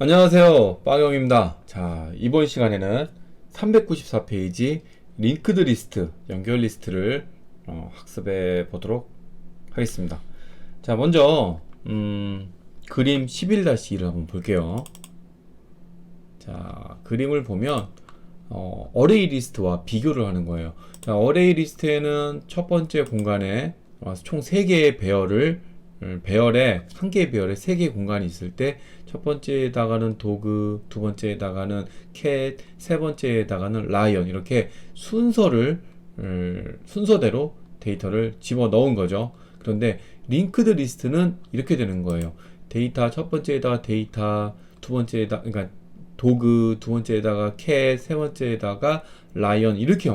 안녕하세요, 빵영입니다. 자, 이번 시간에는 394페이지 링크드 리스트, 연결 리스트를 학습해 보도록 하겠습니다. 자, 먼저 그림 11-1을 한번 볼게요. 자, 그림을 보면 어레이 리스트와 비교를 하는 거예요. 자, 어레이 리스트에는 첫 번째 공간에 총 3개의 배열에 한 개의 배열에 3개의 공간이 있을 때 첫 번째에다가는 도그, 두 번째에다가는 캣, 세 번째에다가는 라이언, 이렇게 순서대로 데이터를 집어 넣은 거죠. 그런데 링크드 리스트는 이렇게 되는 거예요. 데이터 첫 번째에다가 데이터, 두 번째에다 그러니까 도그, 두 번째에다가 캣, 세 번째에다가 라이언, 이렇게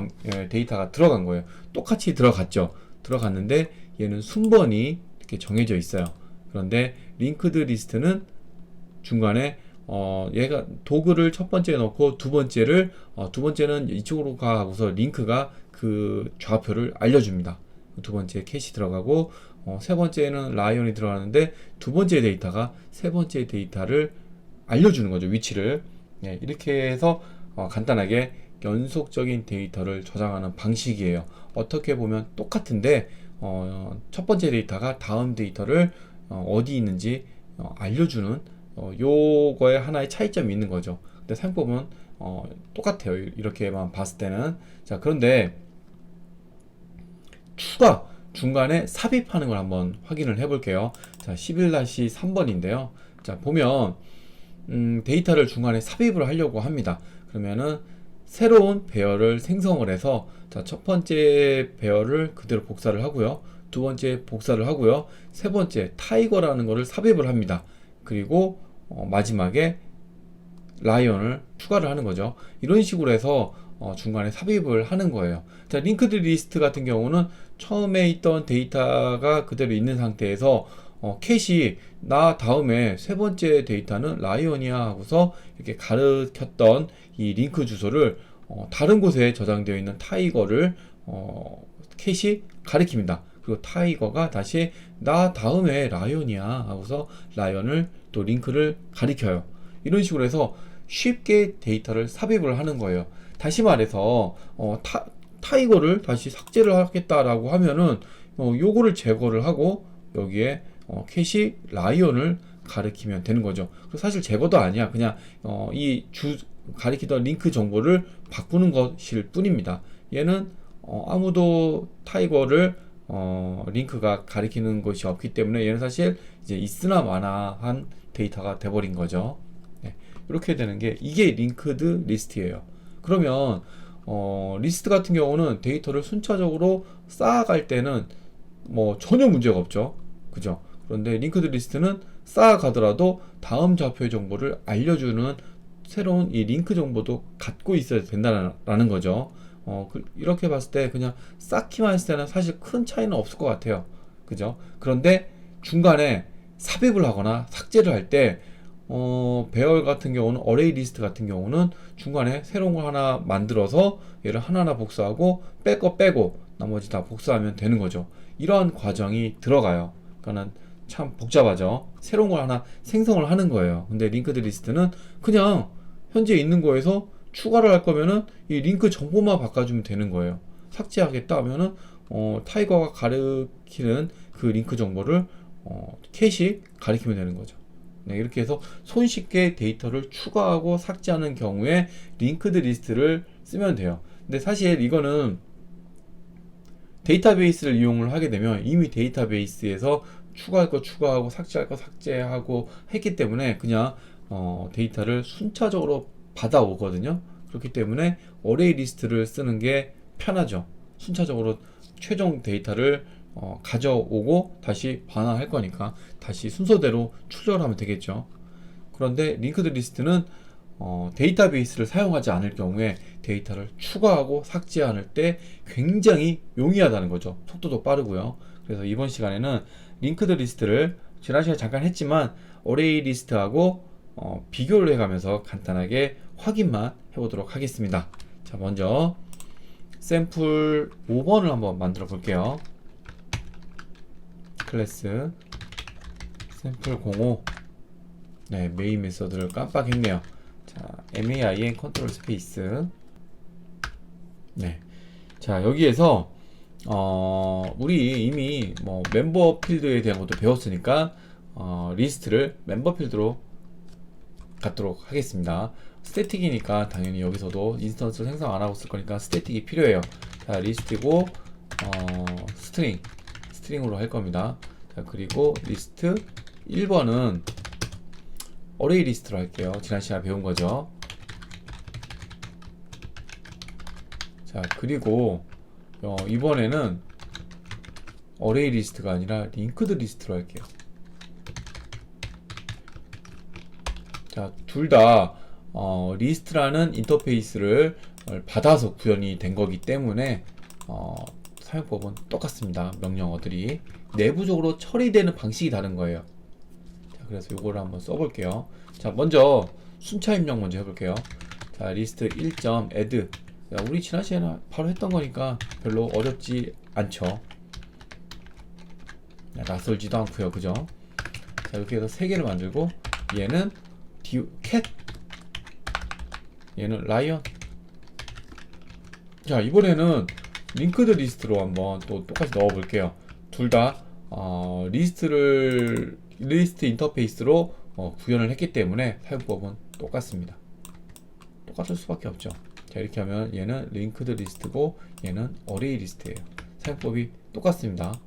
데이터가 들어간 거예요. 똑같이 들어갔죠. 들어갔는데 얘는 순번이 이렇게 정해져 있어요. 그런데 링크드 리스트는 중간에 얘가 도구를 첫 번째에 넣고 두 번째는 이쪽으로 가 하고서 링크가 그 좌표를 알려줍니다. 두 번째 캣이 들어가고 세 번째는 라이언이 들어가는데 두 번째 데이터가 세 번째 데이터를 알려주는 거죠. 위치를. 예, 이렇게 해서 간단하게 연속적인 데이터를 저장하는 방식이에요. 어떻게 보면 똑같은데 첫 번째 데이터가 다음 데이터를 어디 있는지 알려주는 요거에 하나의 차이점이 있는 거죠. 근데 사용법은 똑같아요. 이렇게만 봤을 때는. 자, 그런데 추가 중간에 삽입하는 걸 한번 확인을 해 볼게요. 자, 11-3번인데요. 자, 보면 데이터를 중간에 삽입을 하려고 합니다. 그러면은 새로운 배열을 생성을 해서, 자, 첫 번째 배열을 그대로 복사를 하고요. 두 번째 복사를 하고요. 세 번째 타이거라는 거를 삽입을 합니다. 그리고 마지막에 라이언을 추가를 하는 거죠. 이런 식으로 해서 중간에 삽입을 하는 거예요. 자, 링크드 리스트 같은 경우는 처음에 있던 데이터가 그대로 있는 상태에서 캣이 나 다음에 세 번째 데이터는 라이언이야 하고서 이렇게 가르쳤던 이 링크 주소를 다른 곳에 저장되어 있는 타이거를 캣이 가리킵니다. 그리고 타이거가 다시 나 다음에 라이언이야 하고서 라이언을 또 링크를 가리켜요. 이런 식으로 해서 쉽게 데이터를 삽입을 하는 거예요. 다시 말해서 타이거를 다시 삭제를 하겠다라고 하면은 요거를 제거를 하고 여기에 캣이 라이언을 가리키면 되는 거죠. 사실 제거도 아니야. 그냥 가리키던 링크 정보를 바꾸는 것일 뿐입니다. 얘는 아무도 타이거를 링크가 가리키는 것이 없기 때문에 얘는 사실 이제 있으나 마나한 데이터가 돼버린 거죠. 네, 이렇게 되는 게 이게 링크드 리스트예요. 그러면 리스트 같은 경우는 데이터를 순차적으로 쌓아갈 때는 뭐 전혀 문제가 없죠. 그죠? 그런데 링크드 리스트는 쌓아가더라도 다음 좌표의 정보를 알려주는 새로운 이 링크 정보도 갖고 있어야 된다는 거죠. 이렇게 봤을 때 그냥 쌓기만 했을 때는 사실 큰 차이는 없을 것 같아요. 그죠? 그런데 중간에 삽입을 하거나 삭제를 할 때, 배열 같은 경우는, 어레이 리스트 같은 경우는 중간에 새로운 걸 하나 만들어서 얘를 하나하나 복사하고 뺄 거 빼고 나머지 다 복사하면 되는 거죠. 이러한 과정이 들어가요. 그러니까는 참 복잡하죠. 새로운 걸 하나 생성을 하는 거예요. 근데 링크드 리스트는 그냥 현재 있는 거에서 추가를 할 거면은 이 링크 정보만 바꿔주면 되는 거예요. 삭제하겠다 하면은 타이거가 가리키는 그 링크 정보를 캣이 가리키면 되는 거죠. 네, 이렇게 해서 손쉽게 데이터를 추가하고 삭제하는 경우에 링크드 리스트를 쓰면 돼요. 근데 사실 이거는 데이터베이스를 이용을 하게 되면 이미 데이터베이스에서 추가할 거 추가하고 삭제할 거 삭제하고 했기 때문에 그냥 데이터를 순차적으로 받아오거든요. 그렇기 때문에 어레이 리스트를 쓰는 게 편하죠. 순차적으로 최종 데이터를 가져오고 다시 반환할 거니까 다시 순서대로 출력하면 되겠죠. 그런데 링크드 리스트는 데이터베이스를 사용하지 않을 경우에 데이터를 추가하고 삭제할 때 굉장히 용이하다는 거죠. 속도도 빠르고요. 그래서 이번 시간에는 링크드 리스트를 지난 시간에 잠깐 했지만 어레이 리스트하고 비교를 해가면서 간단하게 확인만 해보도록 하겠습니다. 자, 먼저 샘플 5번을 한번 만들어 볼게요. 클래스 샘플 05 네, 메인 메서드를 깜빡했네요. 자, main 컨트롤 스페이스. 네. 자, 여기에서 우리 이미 뭐 멤버 필드에 대한 것도 배웠으니까 리스트를 멤버 필드로 갖도록 하겠습니다. 스태틱이니까 당연히 여기서도 인스턴스를 생성 안 하고 쓸 거니까 스태틱이 필요해요. 자, 리스트고 스트링으로 할 겁니다. 자, 그리고 리스트 1번은 어레이 리스트로 할게요. 지난 시간에 배운 거죠. 자, 그리고 이번에는 어레이 리스트가 아니라 링크드 리스트로 할게요. 자, 둘 다 리스트라는 인터페이스를 받아서 구현이 된 거기 때문에 사용법은 똑같습니다. 명령어들이 내부적으로 처리되는 방식이 다른 거예요. 자, 그래서 요거를 한번 써볼게요. 자, 먼저 순차 입력 먼저 해볼게요. 자, 리스트 1.add. 자, 우리 지난 시간에 바로 했던 거니까 별로 어렵지 않죠. 낯설지도 않고요, 그죠? 자, 이렇게 해서 3개를 만들고 얘는 캣, 얘는 라이언. 자, 이번에는 링크드 리스트로 한번 또 똑같이 넣어 볼게요. 둘 다 리스트 인터페이스로 구현을 했기 때문에 사용법은 똑같습니다. 똑같을 수밖에 없죠. 자, 이렇게 하면 얘는 링크드 리스트고 얘는 어레이 리스트예요. 사용법이 똑같습니다.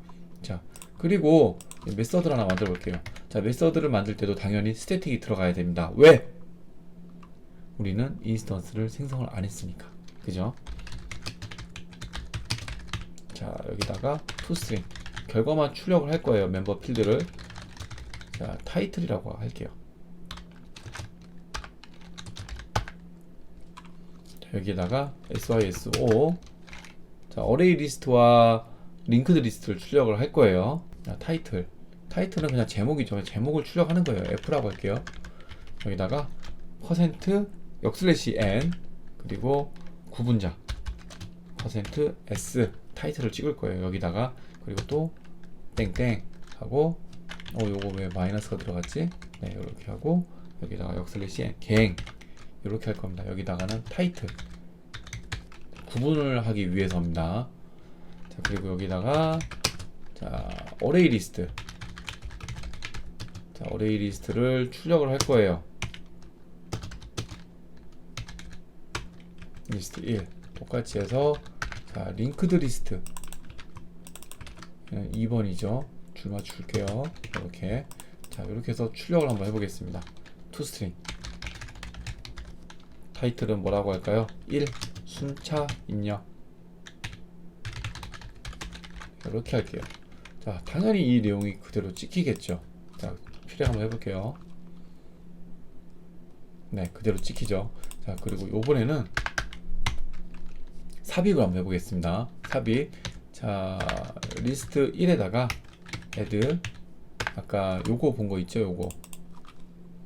자, 그리고 메서드를 하나 만들어 볼게요. 자, 메서드를 만들 때도 당연히 스태틱이 들어가야 됩니다. 왜? 우리는 인스턴스를 생성을 안 했으니까. 그죠? 자, 여기다가 toString 결과만 출력을 할 거예요. 멤버 필드를. 자, 타이틀이라고 할게요. 자, 여기다가 syso. 자, 어레이 리스트와 링크드 리스트를 출력을 할 거예요. 자, 타이틀은 그냥 제목이죠. 제목을 출력하는 거예요. f라고 할게요. 여기다가 %n 그리고 구분자 %s 타이틀을 찍을 거예요. 여기다가 그리고 또 땡땡 하고 요거 왜 마이너스가 들어갔지? 네, 이렇게 하고 여기다가 /n 갱 이렇게 할 겁니다. 여기다가는 타이틀 구분을 하기 위해서입니다. 자, 그리고 여기다가 자, 어레이 리스트. 자, 어레이 리스트를 출력을 할 거예요. 리스트 1 똑같이 해서 자, 링크드 리스트 2번이죠. 줄 맞출게요. 이렇게. 자, 이렇게 해서 출력을 한번 해보겠습니다. toString 타이틀은 뭐라고 할까요? 1 순차 입력 이렇게 할게요. 자, 당연히 이 내용이 그대로 찍히겠죠. 자, 필행 한번 해볼게요. 네, 그대로 찍히죠. 자, 그리고 요번에는 삽입을 한번 해보겠습니다. 삽입. 자, 리스트 1에다가 add 아까 요거 본 거 있죠?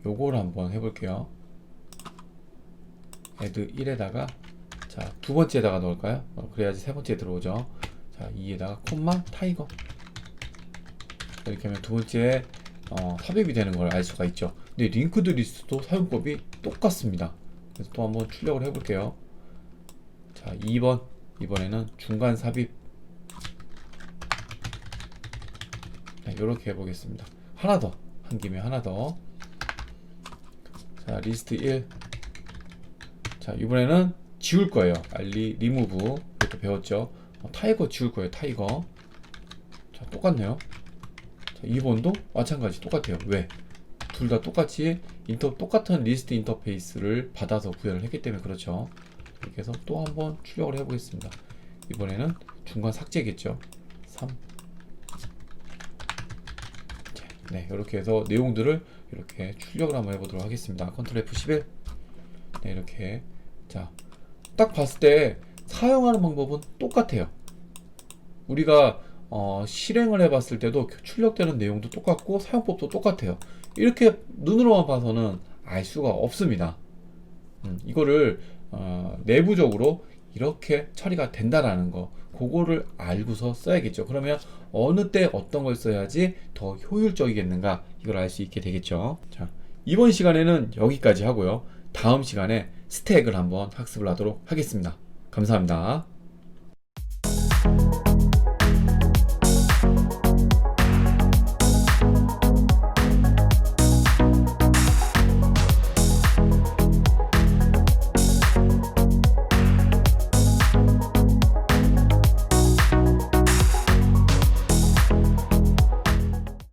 요거를 한번 해볼게요. add 1에다가 자, 두 번째에다가 넣을까요? 그래야지 세 번째 들어오죠. 자, 2에다가 콤마 타이거 이렇게 하면 두 번째 삽입이 되는 걸 알 수가 있죠. 근데 링크드 리스트도 사용법이 똑같습니다. 그래서 또 한번 출력을 해볼게요. 자, 2번 이번에는 중간 삽입. 네, 이렇게 해보겠습니다. 하나 더, 한 김에 하나 더. 자, 리스트 1. 자, 이번에는 지울 거예요. 리무브 이것도 배웠죠. 타이거 지울 거예요. 타이거. 자, 똑같네요. 자, 2번도 마찬가지 똑같아요. 왜? 둘 다 똑같이 똑같은 리스트 인터페이스를 받아서 구현을 했기 때문에 그렇죠. 이렇게 해서 또 한번 출력을 해보겠습니다. 이번에는 중간 삭제겠죠. 3. 네, 이렇게 해서 내용들을 이렇게 출력을 한번 해보도록 하겠습니다. 컨트롤 F11. 네, 이렇게. 자, 딱 봤을 때 사용하는 방법은 똑같아요. 우리가 실행을 해봤을 때도 출력되는 내용도 똑같고 사용법도 똑같아요. 이렇게 눈으로만 봐서는 알 수가 없습니다. 이거를 내부적으로 이렇게 처리가 된다라는 거 그거를 알고서 써야겠죠. 그러면 어느 때 어떤 걸 써야지 더 효율적이겠는가 이걸 알 수 있게 되겠죠. 자, 이번 시간에는 여기까지 하고요. 다음 시간에 스택을 한번 학습을 하도록 하겠습니다. 감사합니다.